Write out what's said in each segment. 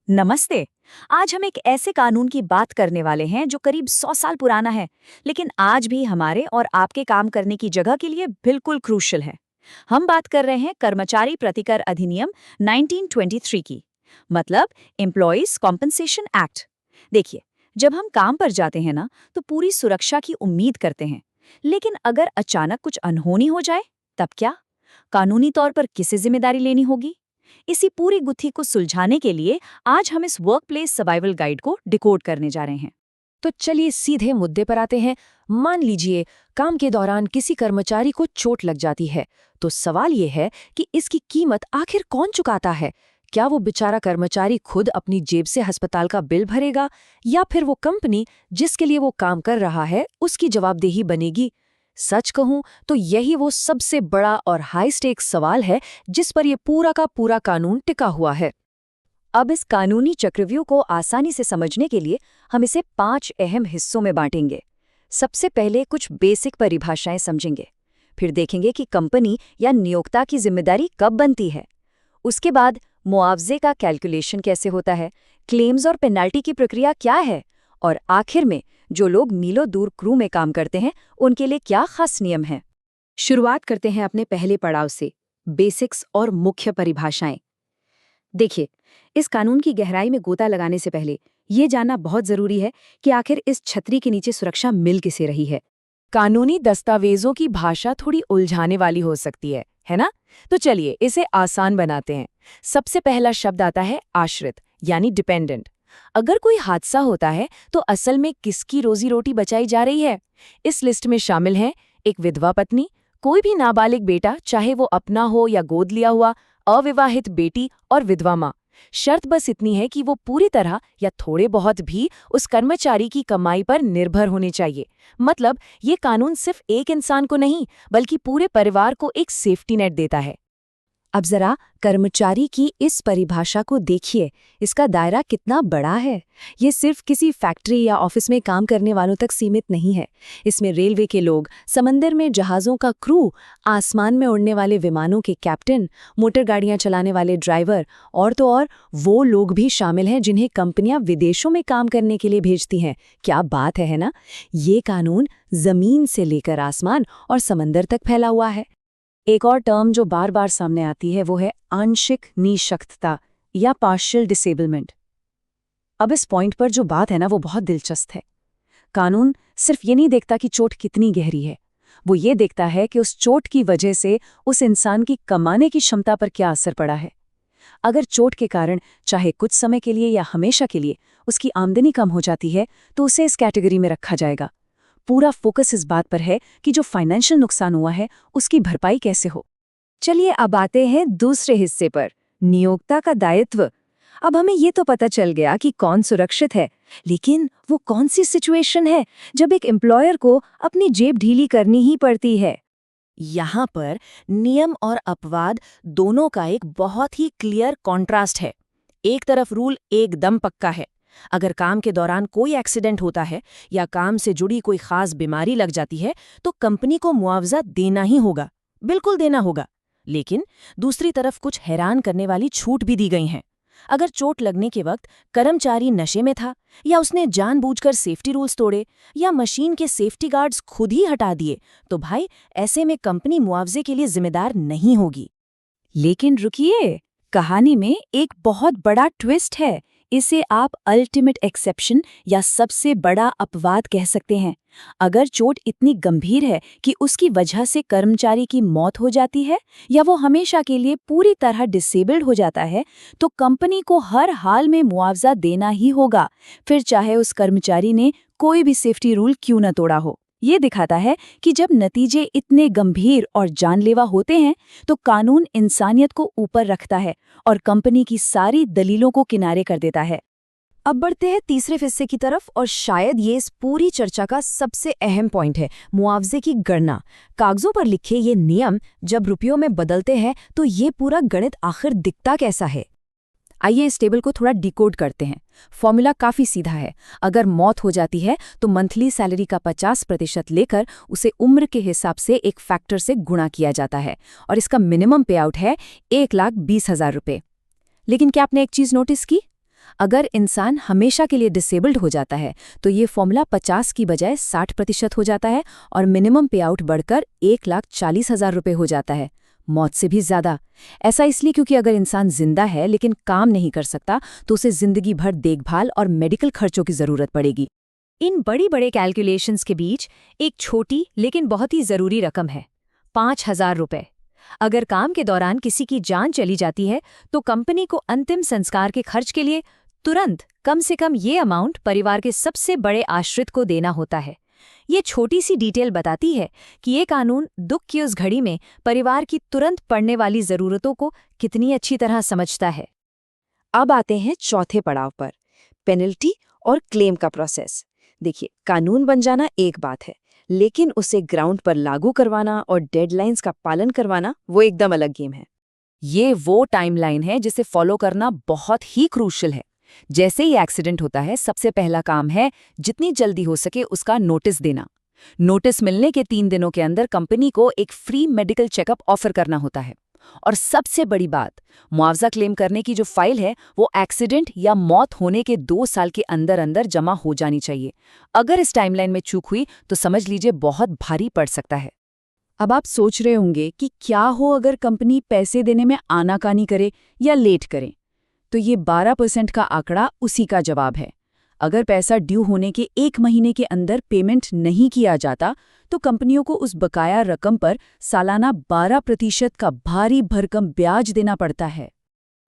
नमस्ते। आज हम एक ऐसे कानून की बात करने वाले हैं जो करीब 100 साल पुराना है, लेकिन आज भी हमारे और आपके काम करने की जगह के लिए बिल्कुल क्रूशियल है। हम बात कर रहे हैं कर्मचारी प्रतिकर अधिनियम 1923 की, मतलब एम्प्लॉयज कॉम्पनसेशन एक्ट। देखिए, जब हम काम पर जाते हैं ना, तो पूरी सुरक्षा की उम्मीद करते हैं, लेकिन अगर अचानक कुछ अनहोनी हो जाए, तब क्या? कानूनी तौर पर किसे जिम्मेदारी लेनी होगी? इसी पूरी गुत्थी को सुलझाने के लिए आज हम इस वर्कप्लेस सर्वाइवल गाइड को डिकोड करने जा रहे हैं। तो चलिए सीधे मुद्दे पर आते हैं। मान लीजिए काम के दौरान किसी कर्मचारी को चोट लग जाती है, तो सवाल ये है कि इसकी कीमत आखिर कौन चुकाता है? क्या वो बेचारा कर्मचारी खुद अपनी जेब से अस्पताल का बिल भरेगा, या फिर वो कंपनी जिसके लिए वो काम कर रहा है उसकी जवाबदेही बनेगी? सच कहूं तो यही वो सबसे बड़ा और हाई स्टेक्स सवाल है जिस पर ये पूरा का पूरा कानून टिका हुआ है। अब इस कानूनी चक्रव्यूह को आसानी से समझने के लिए हम इसे 5 अहम हिस्सों में बांटेंगे। सबसे पहले कुछ बेसिक परिभाषाएं समझेंगे, फिर देखेंगे कि कंपनी या नियोक्ता की जिम्मेदारी कब बनती है। उसके बाद मुआवजे का कैलकुलेशन कैसे होता है, क्लेम्स और पेनल्टी की प्रक्रिया क्या है, और आखिर में जो लोग मीलों दूर क्रू में काम करते हैं उनके लिए क्या खास नियम हैं। शुरुआत करते हैं अपने पहले पड़ाव से, बेसिक्स और मुख्य परिभाषाएं। देखिए, इस कानून की गहराई में गोता लगाने से पहले ये जानना बहुत जरूरी है कि आखिर इस छतरी के नीचे सुरक्षा मिल किसे रही है। कानूनी दस्तावेजों की भाषा थोड़ी उलझाने वाली हो सकती है ना? तो चलिए इसे आसान बनाते हैं। सबसे पहला शब्द आता है आश्रित, यानी डिपेंडेंट। अगर कोई हादसा होता है तो असल में किसकी रोजी रोटी बचाई जा रही है? इस लिस्ट में शामिल हैं एक विधवा पत्नी, कोई भी नाबालिग बेटा, चाहे वो अपना हो या गोद लिया हुआ, अविवाहित बेटी और विधवा माँ। शर्त बस इतनी है कि वो पूरी तरह या थोड़े बहुत भी उस कर्मचारी की कमाई पर निर्भर होने चाहिए। मतलब ये कानून सिर्फ एक इंसान को नहीं, बल्कि पूरे परिवार को एक सेफ्टी नेट देता है। अब जरा कर्मचारी की इस परिभाषा को देखिए, इसका दायरा कितना बड़ा है। ये सिर्फ किसी फैक्ट्री या ऑफिस में काम करने वालों तक सीमित नहीं है। इसमें रेलवे के लोग, समंदर में जहाज़ों का क्रू, आसमान में उड़ने वाले विमानों के कैप्टन, मोटर गाड़ियां चलाने वाले ड्राइवर, और तो और वो लोग भी शामिल हैं जिन्हें कंपनियां विदेशों में काम करने के लिए भेजती हैं। क्या बात है ना? ये कानून जमीन से लेकर आसमान और समंदर तक फैला हुआ है। एक और टर्म जो बार बार सामने आती है वो है आंशिक निःशक्तता या पार्शियल डिसेबलमेंट। अब इस पॉइंट पर जो बात है ना, वो बहुत दिलचस्प है। कानून सिर्फ ये नहीं देखता कि चोट कितनी गहरी है, वो ये देखता है कि उस चोट की वजह से उस इंसान की कमाने की क्षमता पर क्या असर पड़ा है। अगर चोट के कारण चाहे कुछ समय के लिए या हमेशा के लिए उसकी आमदनी कम हो जाती है, तो उसे इस कैटेगरी में रखा जाएगा। पूरा फोकस इस बात पर है कि जो फाइनेंशियल नुकसान हुआ है उसकी भरपाई कैसे हो। चलिए अब आते हैं दूसरे हिस्से पर, नियोक्ता का दायित्व। अब हमें ये तो पता चल गया कि कौन सुरक्षित है, लेकिन वो कौन सी सिचुएशन है जब एक एम्प्लॉयर को अपनी जेब ढीली करनी ही पड़ती है। यहाँ पर नियम और अपवाद दोनों का एक बहुत ही क्लियर कॉन्ट्रास्ट है। एक तरफ रूल एकदम पक्का है, अगर काम के दौरान कोई एक्सीडेंट होता है या काम से जुड़ी कोई खास बीमारी लग जाती है तो कंपनी को मुआवजा देना ही होगा, बिल्कुल देना होगा। लेकिन दूसरी तरफ कुछ हैरान करने वाली छूट भी दी गई हैं। अगर चोट लगने के वक्त कर्मचारी नशे में था, या उसने जानबूझकर सेफ्टी रूल्स तोड़े, या मशीन के सेफ्टी गार्ड्स खुद ही हटा दिए, तो भाई ऐसे में कंपनी मुआवजे के लिए जिम्मेदार नहीं होगी। लेकिन रुकिए, कहानी में एक बहुत बड़ा ट्विस्ट है। इसे आप अल्टीमेट एक्सेप्शन या सबसे बड़ा अपवाद कह सकते हैं। अगर चोट इतनी गंभीर है कि उसकी वजह से कर्मचारी की मौत हो जाती है या वो हमेशा के लिए पूरी तरह डिसेबल्ड हो जाता है, तो कंपनी को हर हाल में मुआवजा देना ही होगा, फिर चाहे उस कर्मचारी ने कोई भी सेफ्टी रूल क्यों न तोड़ा हो। ये दिखाता है कि जब नतीजे इतने गंभीर और जानलेवा होते हैं तो कानून इंसानियत को ऊपर रखता है और कंपनी की सारी दलीलों को किनारे कर देता है। अब बढ़ते हैं तीसरे हिस्से की तरफ, और शायद ये इस पूरी चर्चा का सबसे अहम पॉइंट है, मुआवजे की गणना। कागजों पर लिखे ये नियम जब रुपयों में बदलते हैं तो ये पूरा गणित आखिर दिखता कैसा है। आइए इस टेबल को थोड़ा डिकोड करते हैं। फॉर्मूला काफ़ी सीधा है। अगर मौत हो जाती है तो मंथली सैलरी का 50% लेकर उसे उम्र के हिसाब से एक फैक्टर से गुणा किया जाता है, और इसका मिनिमम पे आउट है 1,20,000 रुपये। लेकिन क्या आपने एक चीज़ नोटिस की? अगर इंसान हमेशा के लिए डिसेबल्ड हो जाता है तो ये फॉर्मूला 50 की बजाय 60% हो जाता है और मिनिमम पे आउट बढ़कर 1,40,000 रुपये हो जाता है, मौत से भी ज्यादा। ऐसा इसलिए क्योंकि अगर इंसान जिंदा है लेकिन काम नहीं कर सकता तो उसे जिंदगी भर देखभाल और मेडिकल खर्चों की जरूरत पड़ेगी। इन बड़ी बड़े कैलकुलेशंस के बीच एक छोटी लेकिन बहुत ही जरूरी रकम है, 5,000 रुपये। अगर काम के दौरान किसी की जान चली जाती है तो कंपनी को अंतिम संस्कार के खर्च के लिए तुरंत कम से कम ये अमाउंट परिवार के सबसे बड़े आश्रित को देना होता है। ये छोटी सी डिटेल बताती है कि ये कानून दुख की उस घड़ी में परिवार की तुरंत पड़ने वाली जरूरतों को कितनी अच्छी तरह समझता है। अब आते हैं चौथे पड़ाव पर, पेनल्टी और क्लेम का प्रोसेस। देखिए, कानून बन जाना एक बात है, लेकिन उसे ग्राउंड पर लागू करवाना और डेडलाइंस का पालन करवाना वो एकदम अलग गेम है। ये वो टाइमलाइन है जिसे फॉलो करना बहुत ही क्रूशियल है। जैसे ही एक्सीडेंट होता है, सबसे पहला काम है जितनी जल्दी हो सके उसका नोटिस देना। नोटिस मिलने के 3 दिनों के अंदर कंपनी को एक फ्री मेडिकल चेकअप ऑफर करना होता है। और सबसे बड़ी बात, मुआवजा क्लेम करने की जो फाइल है वो एक्सीडेंट या मौत होने के 2 साल के अंदर अंदर जमा हो जानी चाहिए। अगर इस टाइमलाइन में चूक हुई तो समझ लीजिए बहुत भारी पड़ सकता है। अब आप सोच रहे होंगे कि क्या हो अगर कंपनी पैसे देने में आनाकानी करे या लेट करे। तो ये 12% का आंकड़ा उसी का जवाब है। अगर पैसा ड्यू होने के 1 महीने के अंदर पेमेंट नहीं किया जाता तो कंपनियों को उस बकाया रकम पर सालाना 12% का भारी भरकम ब्याज देना पड़ता है।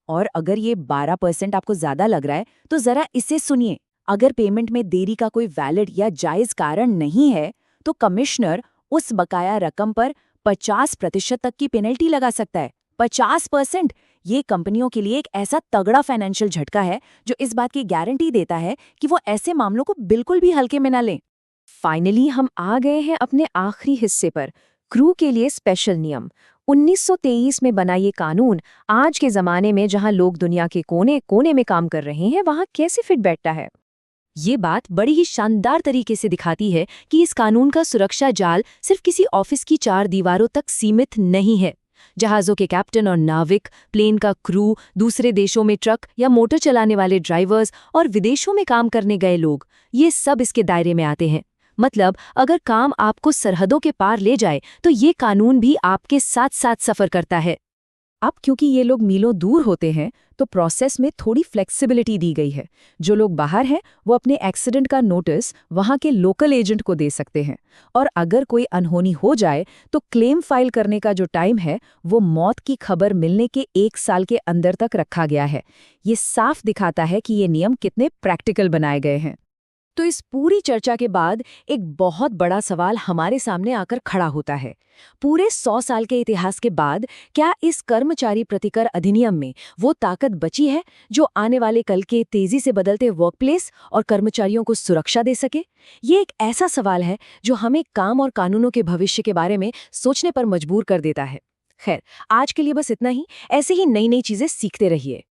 और अगर ये 12% आपको ज्यादा लग रहा है तो जरा इसे सुनिए। अगर पेमेंट में देरी का कोई वैलिड या जायज कारण नहीं है तो कमिश्नर उस बकाया रकम पर 50% तक की पेनल्टी लगा सकता है। 50%! ये कंपनियों के लिए एक ऐसा तगड़ा फाइनेंशियल झटका है जो इस बात की गारंटी देता है कि वो ऐसे मामलों को बिल्कुल भी हल्के में न लें। फाइनली हम आ गए हैं अपने आखिरी हिस्से पर, क्रू के लिए स्पेशल नियम। 1923 में बना ये कानून आज के जमाने में जहां लोग दुनिया के कोने कोने में काम कर रहे हैं वहां कैसे फिट बैठता है। ये बात बड़ी ही शानदार तरीके से दिखाती है कि इस कानून का सुरक्षा जाल सिर्फ किसी ऑफिस की 4 दीवारों तक सीमित नहीं है। जहाज़ों के कैप्टन और नाविक, प्लेन का क्रू, दूसरे देशों में ट्रक या मोटर चलाने वाले ड्राइवर्स और विदेशों में काम करने गए लोग, ये सब इसके दायरे में आते हैं। मतलब अगर काम आपको सरहदों के पार ले जाए तो ये कानून भी आपके साथ साथ सफ़र करता है। अब क्योंकि ये लोग मीलों दूर होते हैं तो प्रोसेस में थोड़ी फ्लेक्सिबिलिटी दी गई है। जो लोग बाहर हैं वो अपने एक्सीडेंट का नोटिस वहाँ के लोकल एजेंट को दे सकते हैं, और अगर कोई अनहोनी हो जाए तो क्लेम फाइल करने का जो टाइम है वो मौत की खबर मिलने के 1 साल के अंदर तक रखा गया है। ये साफ दिखाता है कि ये नियम कितने प्रैक्टिकल बनाए गए हैं। तो इस पूरी चर्चा के बाद एक बहुत बड़ा सवाल हमारे सामने आकर खड़ा होता है। पूरे 100 साल के इतिहास के बाद क्या इस कर्मचारी प्रतिकर अधिनियम में वो ताकत बची है जो आने वाले कल के तेजी से बदलते वर्कप्लेस और कर्मचारियों को सुरक्षा दे सके? ये एक ऐसा सवाल है जो हमें काम और कानूनों के भविष्य के बारे में सोचने पर मजबूर कर देता है। खैर, आज के लिए बस इतना ही। ऐसे ही नई नई चीजें सीखते रहिए।